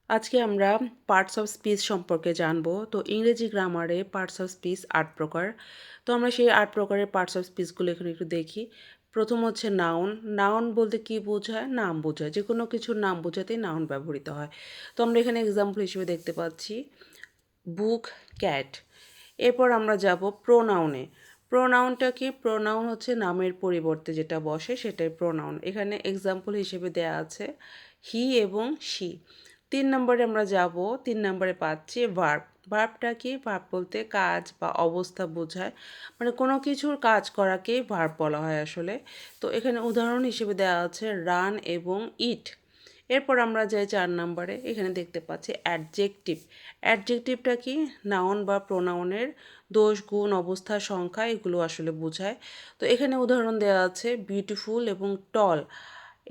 আজকে আমরা parts of speech সম্পর্কে জানবো। তো ইংরেজি গ্রামারে পার্টস অফ স্পিচ ৮ প্রকার। তো আমরা সেই ৮ প্রকারের পার্টস অফ স্পিচগুলো এখানে একটু দেখি। প্রথম হচ্ছে নাউন। নাউন বলতে কী বোঝায়? নাম বোঝায়। যেকোনো কিছুর নাম বোঝাতেই নাউন ব্যবহৃত হয়। তো আমরা এখানে এক্সাম্পল হিসেবে দেখতে পাচ্ছি বুক, ক্যাট। এরপর আমরা যাব প্রোনাউনে। প্রোনাউনটা কি? প্রোনাউন হচ্ছে নামের পরিবর্তে যেটা বসে সেটাই প্রোনাউন। এখানে এক্সাম্পল হিসেবে দেয়া আছে হি এবং শি। ৩ নম্বরে আমরা যাব। ৩ নম্বরে পাচ্ছি ভার্ব। ভার্বটা কি? ভার্ব বলতে কাজ বা অবস্থা বোঝায়। মানে কোনো কিছুর কাজ করাকেই ভার্ব বলা হয় আসলে। তো এখানে উদাহরণ হিসেবে দেওয়া আছে রান এবং ইট। এরপর আমরা যাই ৪ নম্বরে। এখানে দেখতে পাচ্ছি অ্যাডজেক্টিভ। অ্যাডজেক্টিভটা কি? নাউন বা প্রোনাউনের দোষ, গুণ, অবস্থা, সংখ্যা এগুলো আসলে বোঝায়। তো এখানে উদাহরণ দেওয়া আছে বিউটিফুল এবং টল।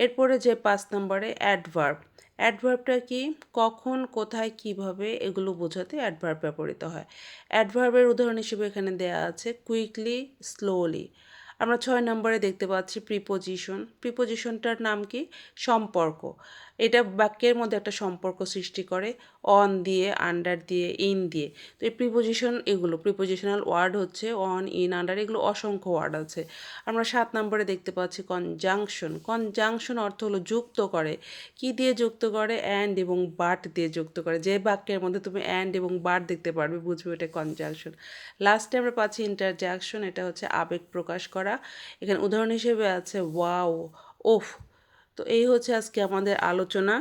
এরপরে যে ৫ নম্বরে অ্যাডভার্ব। অ্যাডভার্বটা কি? কখন, কোথায়, কিভাবে এগুলো বোঝাতে অ্যাডভার্ব ব্যবহৃত হয়। অ্যাডভার্বের উদাহরণ হিসেবে এখানে দেয়া আছে কুইকলি, স্লোলি। আমরা ৬ নম্বরে দেখতে পাচ্ছি প্রিপোজিশন। প্রিপোজিশনটার নাম কি? সম্পর্ক। এটা বাক্যের মধ্যে একটা সম্পর্ক সৃষ্টি করে অন দিয়ে, আন্ডার দিয়ে, ইন দিয়ে। তো এই প্রিপোজিশন এগুলো প্রিপোজিশনাল ওয়ার্ড হচ্ছে অন, ইন, আন্ডার এগুলো অসংখ্য ওয়ার্ড আছে। আমরা ৭ নম্বরে দেখতে পাচ্ছি কনজাংশন। কনজাংশন অর্থ হলো যুক্ত করে। কি দিয়ে যুক্ত করে? অ্যান্ড এবং বাট দিয়ে যুক্ত করে। যে বাক্যের মধ্যে তুমি অ্যান্ড এবং বাট দেখতে পারবে বুঝবে এটা কনজাংশন। লাস্টে আমরা পাচ্ছি ইন্টারজ্যাকশন। এটা হচ্ছে আবেগ প্রকাশ করা। এখানে উদাহরণ হিসেবে আছে ওয়াও, ওফ। তো এই হচ্ছে আজকে আমাদের আলোচনা।